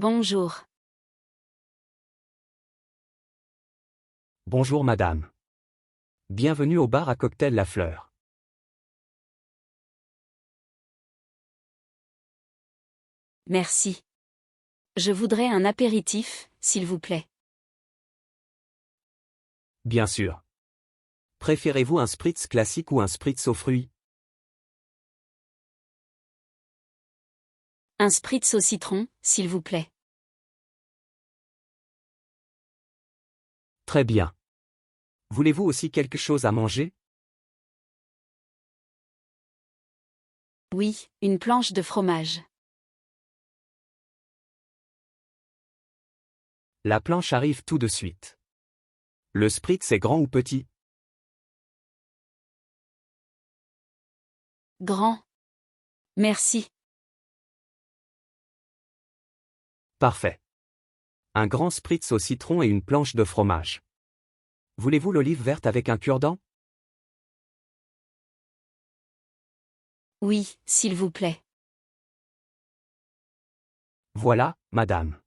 Bonjour. Bonjour madame. Bienvenue au bar à cocktail La Fleur. Merci. Je voudrais un apéritif, s'il vous plaît. Bien sûr. Préférez-vous un spritz classique ou un spritz aux fruits? Un spritz au citron, s'il vous plaît. Très bien. Voulez-vous aussi quelque chose à manger? Oui, une planche de fromage. La planche arrive tout de suite. Le spritz est grand ou petit? Grand. Merci. Parfait. Un grand spritz au citron et une planche de fromage. Voulez-vous l'olive verte avec un cure-dent? Oui, s'il vous plaît. Voilà, madame.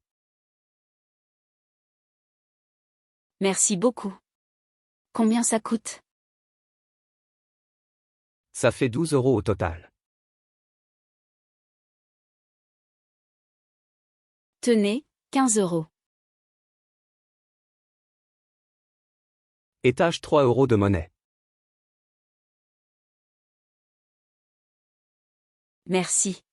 Merci beaucoup. Combien ça coûte? Ça fait 12 € au total. Tenez, 15 €. Étage 3 € de monnaie. Merci.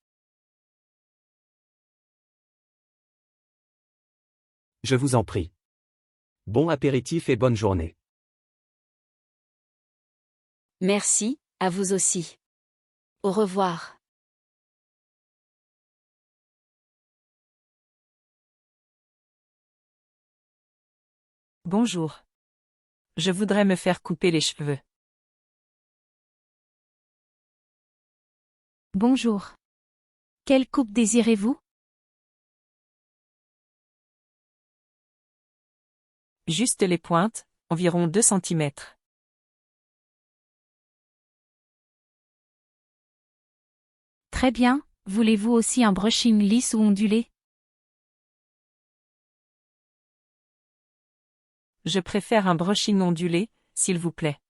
Je vous en prie. Bon apéritif et bonne journée. Merci, à vous aussi. Au revoir. Bonjour. Je voudrais me faire couper les cheveux. Bonjour. Quelle coupe désirez-vous? Juste les pointes, environ 2 cm. Très bien, voulez-vous aussi un brushing lisse ou ondulé? Je préfère un brushing ondulé, s'il vous plaît.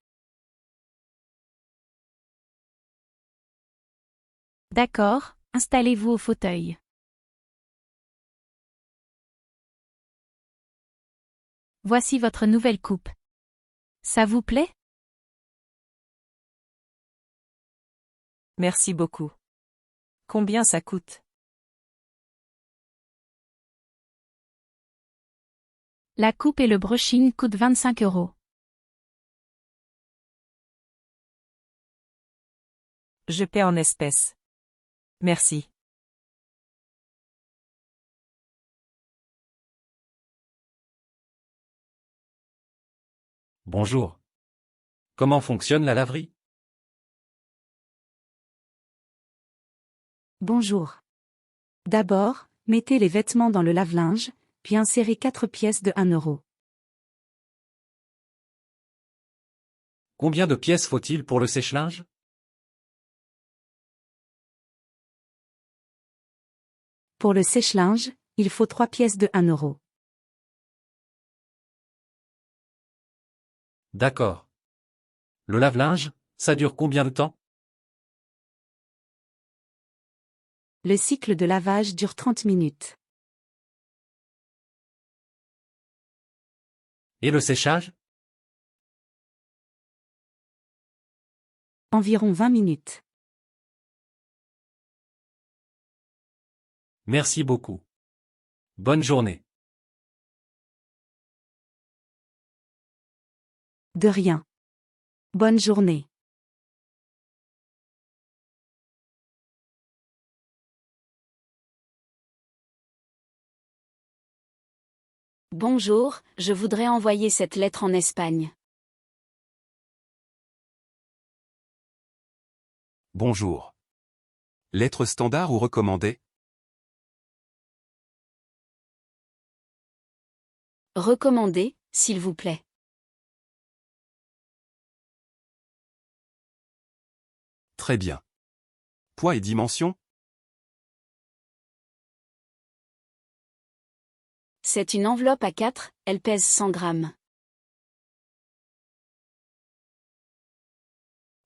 D'accord, installez-vous au fauteuil. Voici votre nouvelle coupe. Ça vous plaît? Merci beaucoup. Combien ça coûte? La coupe et le brushing coûtent 25 €. Je paie en espèces. Merci. Bonjour. Comment fonctionne la laverie? Bonjour. D'abord, mettez les vêtements dans le lave-linge, puis insérez 4 pièces de 1 €. Combien de pièces faut-il pour le sèche-linge? Pour le sèche-linge, il faut 3 pièces de 1 €. D'accord. Le lave-linge, ça dure combien de temps? Le cycle de lavage dure 30 minutes. Et le séchage? Environ 20 minutes. Merci beaucoup. Bonne journée. De rien. Bonne journée. Bonjour, je voudrais envoyer cette lettre en Espagne. Bonjour. Lettre standard ou recommandée? Recommandez, s'il vous plaît. Très bien. Poids et dimension? C'est une enveloppe A4, elle pèse 100 grammes.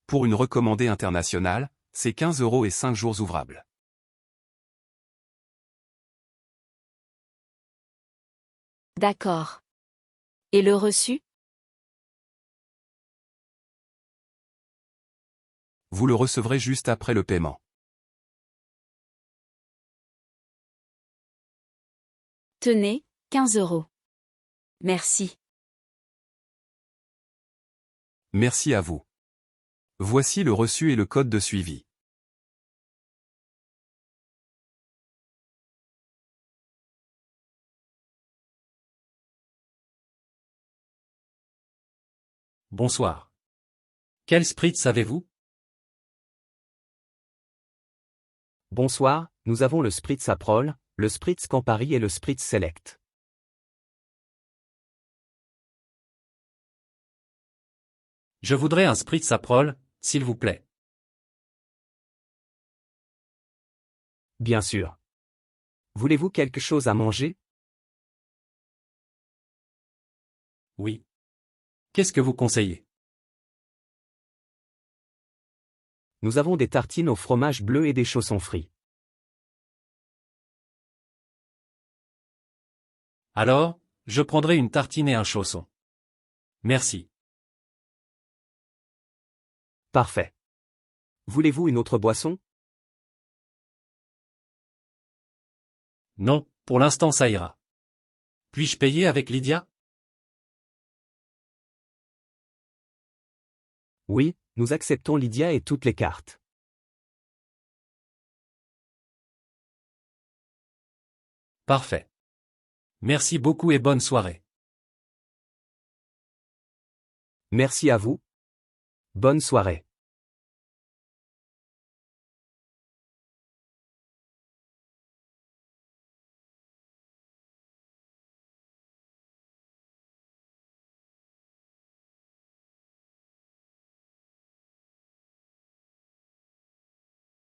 Pour une recommandée internationale, c'est 15 € et 5 jours ouvrables. D'accord. Et le reçu? Vous le recevrez juste après le paiement. Tenez, 15 €. Merci. Merci à vous. Voici le reçu et le code de suivi. Bonsoir. Quel spritz avez-vous? Bonsoir, nous avons le Spritz Aprol, le Spritz Campari et le Spritz Select. Je voudrais un spritz Aprol, s'il vous plaît. Bien sûr. Voulez-vous quelque chose à manger? Oui. Qu'est-ce que vous conseillez? Nous avons des tartines au fromage bleu et des chaussons frits. Alors, je prendrai une tartine et un chausson. Merci. Parfait. Voulez-vous une autre boisson? Non, pour l'instant ça ira. Puis-je payer avec Lydia? Oui, nous acceptons Lydia et toutes les cartes. Parfait. Merci beaucoup et bonne soirée. Merci à vous. Bonne soirée.